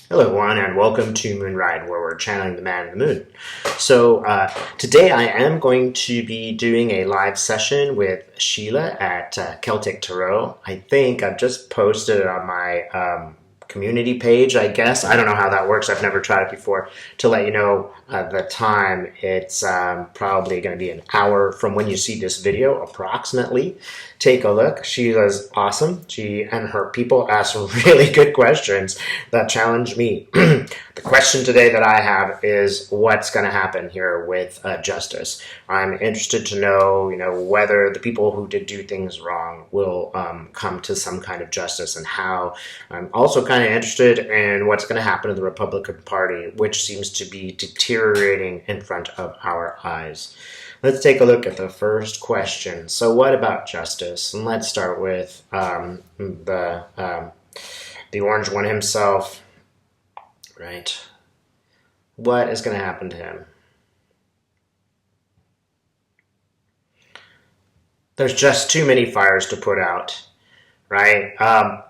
Hello, everyone, and welcome to Moon Ride, where we're channeling the man in the moon. So, today I am going to be doing a live session with Sheila at Celtic Tarot. I think I've just posted it on my community page, I guess. I don't know how that works. I've never tried it before. To let you know the time, it's probably going to be an hour from when you see this video, approximately. Take a look. Sheila's awesome. She and her people ask really good questions that challenge me. The question today that I have is what's going to happen here with justice. I'm interested to know, whether the people who did do things wrong will come to some kind of justice and how. I'm also kind of interested in what's going to happen to the Republican Party, which seems to be deteriorating in front of our eyes. Let's take a look at the first question. So what about justice? And let's start with the orange one himself, right? What is going to happen to him? There's just too many fires to put out, right?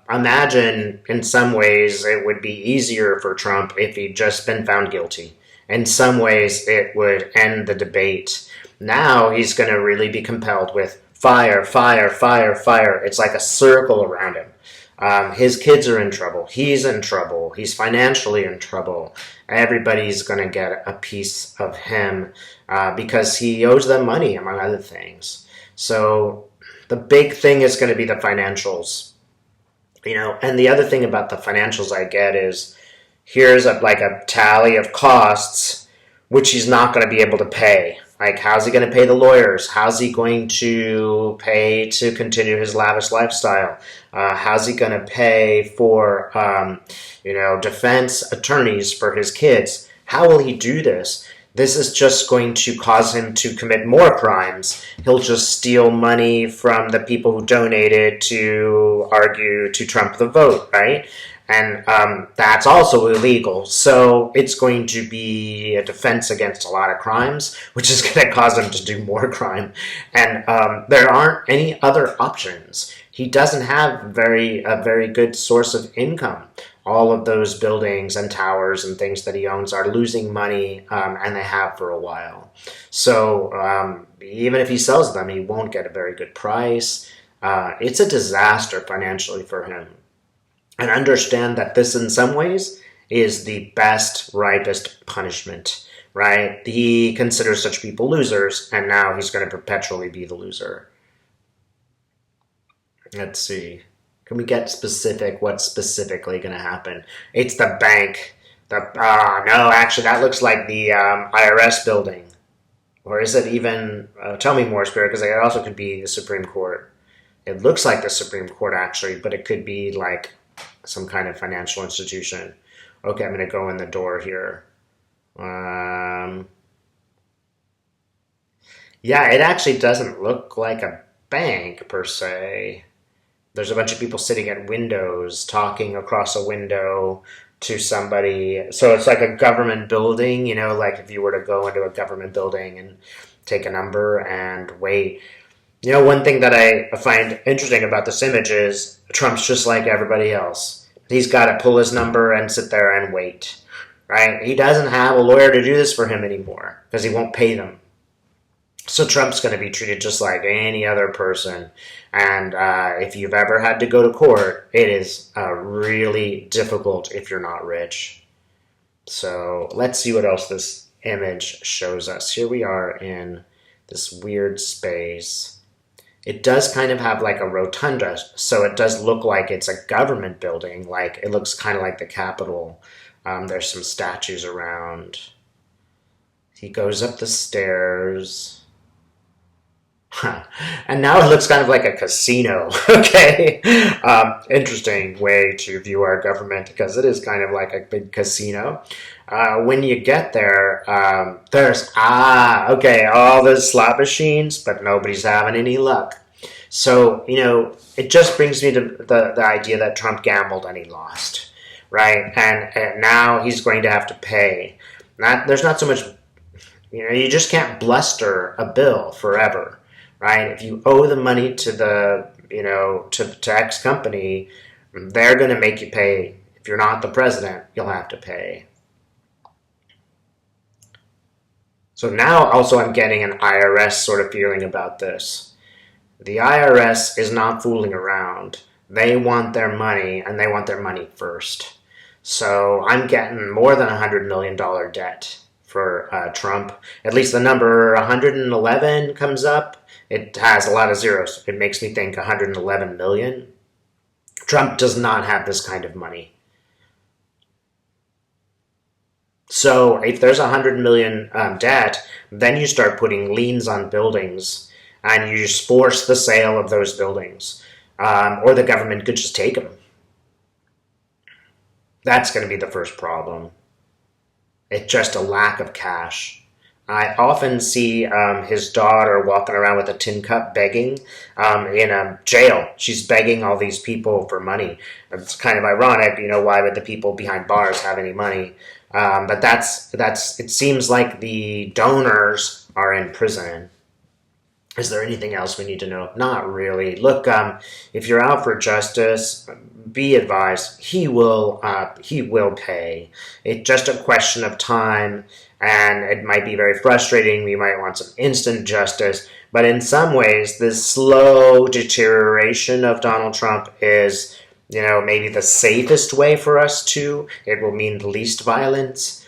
Imagine in some ways it would be easier for Trump if he'd just been found guilty. In some ways it would end the debate. Now he's going to really be compelled with fire, fire, fire, fire. It's like a circle around him. His kids are in trouble. He's in trouble. He's financially in trouble. Everybody's going to get a piece of him because he owes them money, among other things. So the big thing is going to be the financials. And the other thing about the financials I get is here's a tally of costs, which he's not going to be able to pay. Like, how's he going to pay the lawyers? How's he going to pay to continue his lavish lifestyle? How's he going to pay for, defense attorneys for his kids? How will he do this? This is just going to cause him to commit more crimes. He'll just steal money from the people who donated to argue to Trump the vote, right? And that's also illegal. So it's going to be a defense against a lot of crimes, which is going to cause him to do more crime. And there aren't any other options. He doesn't have a very good source of income. All of those buildings and towers and things that he owns are losing money, and they have for a while. So even if he sells them, he won't get a very good price. It's a disaster financially for him. And understand that this, in some ways, is the best, ripest punishment, right? He considers such people losers, and now he's going to perpetually be the loser. Let's see. Can we get specific? What's specifically going to happen? It's the bank. No, actually, that looks like the IRS building. Or is it even... tell me more, Spirit, because it also could be the Supreme Court. It looks like the Supreme Court, actually, but it could be like some kind of financial institution. Okay, I'm going to go in the door here. Yeah, it actually doesn't look like a bank per se. There's a bunch of people sitting at windows, talking across a window to somebody. So it's like a government building, like if you were to go into a government building and take a number and wait. One thing that I find interesting about this image is Trump's just like everybody else. He's got to pull his number and sit there and wait, right? He doesn't have a lawyer to do this for him anymore because he won't pay them. So Trump's going to be treated just like any other person. And if you've ever had to go to court, it is really difficult if you're not rich. So let's see what else this image shows us. Here we are in this weird space. It does kind of have like a rotunda, so it does look like it's a government building. Like, it looks kind of like the Capitol. There's some statues around. He goes up the stairs. And now it looks kind of like a casino. Okay. Interesting way to view our government, because it is kind of like a big casino. When you get there, there's, all those slot machines, but nobody's having any luck. So, it just brings me to the idea that Trump gambled and he lost, right? And now he's going to have to pay. There's not so much, you just can't bluster a bill forever, right? If you owe the money to the, to X company, they're going to make you pay. If you're not the president, you'll have to pay. So now also I'm getting an IRS sort of feeling about this. The IRS is not fooling around. They want their money, and they want their money first. So I'm getting more than $100 million debt for Trump. At least the number 111 comes up. It has a lot of zeros. It makes me think 111 million. Trump does not have this kind of money. So if there's 100 million debt, then you start putting liens on buildings, and you just force the sale of those buildings, or the government could just take them. That's going to be the first problem. It's just a lack of cash. I often see his daughter walking around with a tin cup begging in a jail. She's begging all these people for money. It's kind of ironic, why would the people behind bars have any money? But it seems like the donors are in prison. Is there anything else we need to know? Not really. Look, if you're out for justice, be advised, he will pay. It's just a question of time, and it might be very frustrating. We might want some instant justice, but in some ways, this slow deterioration of Donald Trump is, maybe the safest way for us to. It will mean the least violence.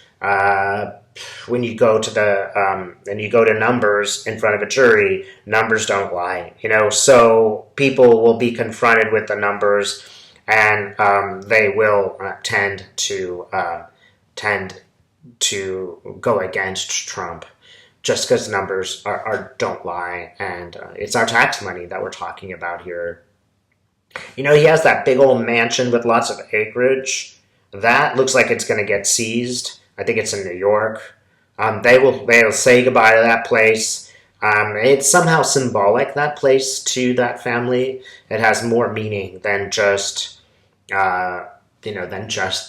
When you go to numbers in front of a jury, numbers don't lie, so people will be confronted with the numbers, and they will tend to go against Trump just because numbers don't lie, and it's our tax money that we're talking about here. He has that big old mansion with lots of acreage. That looks like it's going to get seized. I think it's in New York. They'll say goodbye to that place. It's somehow symbolic, that place, to that family. It has more meaning than just the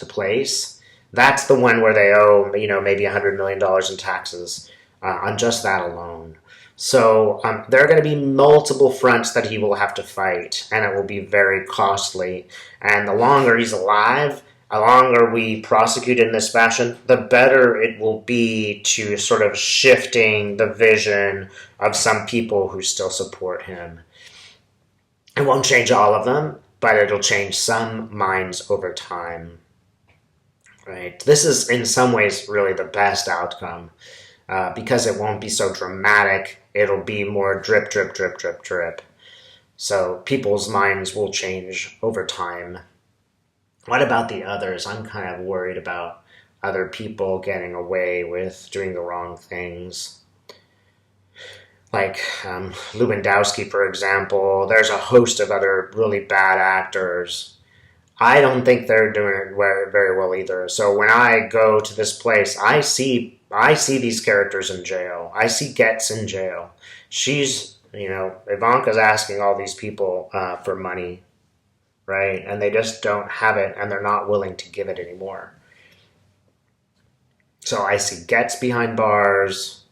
place. That's the one where they owe maybe $100 million in taxes on just that alone. So there are going to be multiple fronts that he will have to fight, and it will be very costly. And the longer he's alive, the longer we prosecute in this fashion, the better it will be to sort of shifting the vision of some people who still support him. It won't change all of them, but it'll change some minds over time. Right? This is in some ways really the best outcome because it won't be so dramatic. It'll be more drip, drip, drip, drip, drip. So people's minds will change over time. What about the others? I'm kind of worried about other people getting away with doing the wrong things. Like Lewandowski, for example. There's a host of other really bad actors. I don't think they're doing it very well either. So when I go to this place, I see these characters in jail. I see Getz in jail. Ivanka's asking all these people for money. Right? And they just don't have it, and they're not willing to give it anymore. So I see Getz behind bars.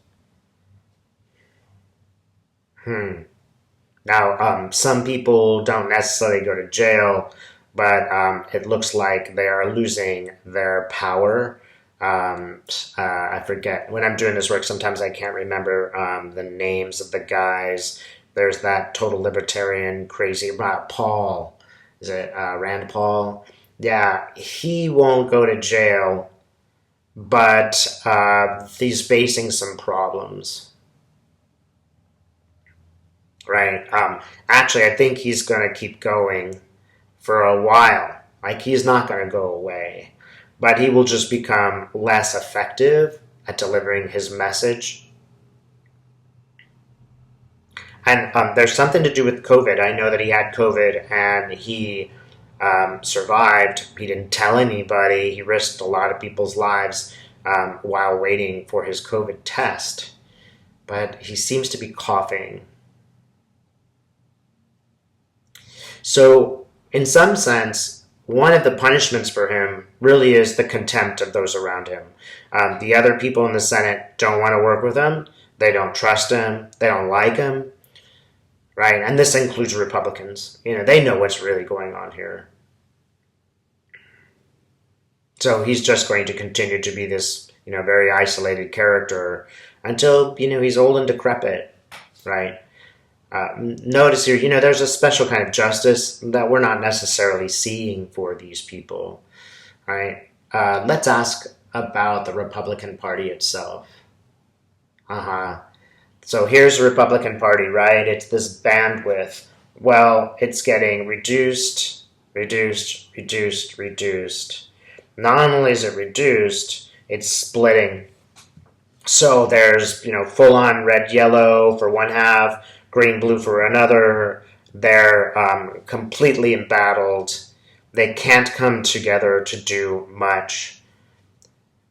Now, some people don't necessarily go to jail, but it looks like they are losing their power. I forget. When I'm doing this work, sometimes I can't remember the names of the guys. There's that total libertarian, crazy Paul. Is it Rand Paul? Yeah, he won't go to jail, but he's facing some problems. Right? Actually, I think he's going to keep going for a while. Like, he's not going to go away, but he will just become less effective at delivering his message. And there's something to do with COVID. I know that he had COVID and he survived. He didn't tell anybody. He risked a lot of people's lives while waiting for his COVID test. But he seems to be coughing. So, in some sense, one of the punishments for him really is the contempt of those around him. The other people in the Senate don't want to work with him. They don't trust him. They don't like him. Right? And this includes Republicans. They know what's really going on here. So he's just going to continue to be this, very isolated character until, he's old and decrepit, right? Notice here, there's a special kind of justice that we're not necessarily seeing for these people, right? Let's ask about the Republican Party itself. So here's the Republican Party, right? It's this bandwidth. Well, it's getting reduced, reduced, reduced, reduced. Not only is it reduced, it's splitting. So there's, full-on red-yellow for one half, green-blue for another. They're completely embattled. They can't come together to do much.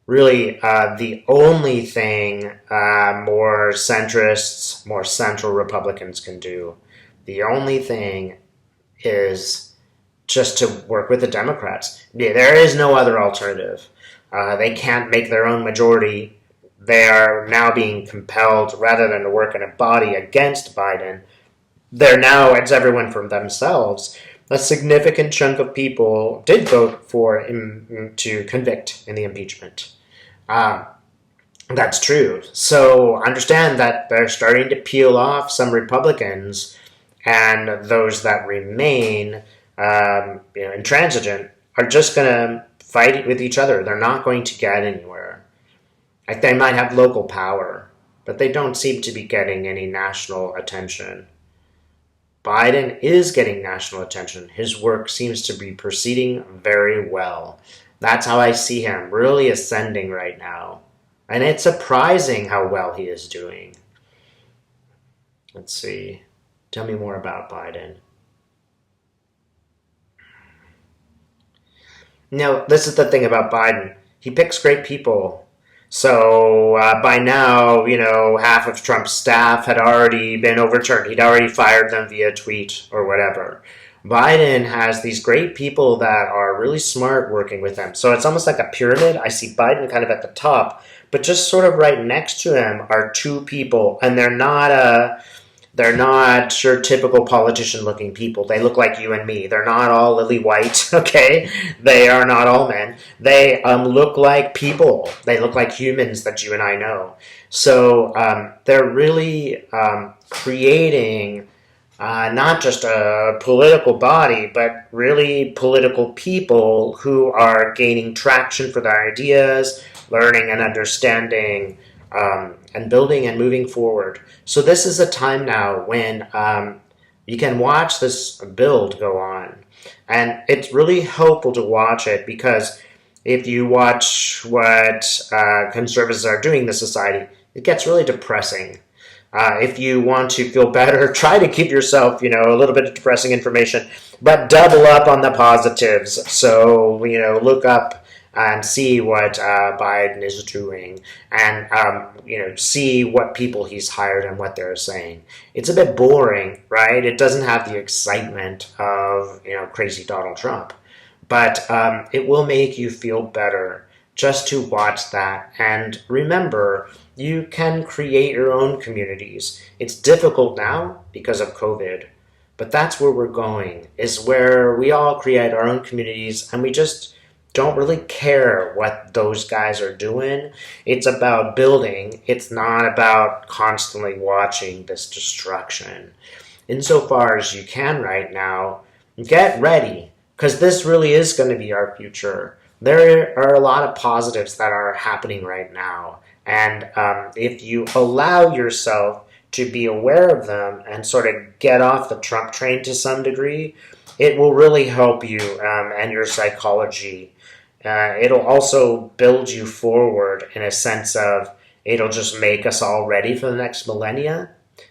Really, the only thing more centrists, more central Republicans can do, the only thing is just to work with the Democrats. There is no other alternative. They can't make their own majority. They are now being compelled, rather than to work in a body against Biden, they're now, it's everyone for themselves. A significant chunk of people did vote for him to convict in the impeachment. That's true. So understand that they're starting to peel off some Republicans, and those that remain, intransigent, are just going to fight with each other. They're not going to get anywhere. Like, they might have local power, but they don't seem to be getting any national attention. Biden is getting national attention. His work seems to be proceeding very well. That's how I see him, really ascending right now. And it's surprising how well he is doing. Let's see. Tell me more about Biden. Now, this is the thing about Biden. He picks great people. So by now, half of Trump's staff had already been overturned. He'd already fired them via tweet or whatever. Biden has these great people that are really smart working with him. So it's almost like a pyramid. I see Biden kind of at the top, but just sort of right next to him are two people, and they're not your typical politician-looking people. They look like you and me. They're not all lily white, okay? They are not all men. They look like people. They look like humans that you and I know. So they're really creating not just a political body, but really political people who are gaining traction for their ideas, learning and understanding, and building and moving forward. So this is a time now when you can watch this build go on. And it's really helpful to watch it, because if you watch what conservatives are doing in the society, it gets really depressing. If you want to feel better, try to give yourself, a little bit of depressing information, but double up on the positives. So, look up and see what Biden is doing, and see what people he's hired and what they're saying. It's a bit boring, right? It doesn't have the excitement of crazy Donald Trump, but it will make you feel better just to watch that. And remember, you can create your own communities. It's difficult now because of COVID, but that's where we're going, is where we all create our own communities, and we just don't really care what those guys are doing. It's about building. It's not about constantly watching this destruction. Insofar as you can right now, get ready, because this really is going to be our future. There are a lot of positives that are happening right now. And if you allow yourself to be aware of them and sort of get off the Trump train to some degree, it will really help you and your psychology. It'll also build you forward in a sense of it'll just make us all ready for the next millennia,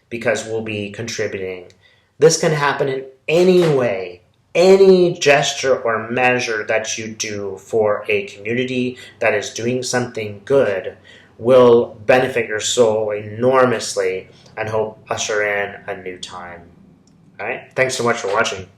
because we'll be contributing. This can happen in any way. Any gesture or measure that you do for a community that is doing something good will benefit your soul enormously and help usher in a new time. All right? Thanks so much for watching.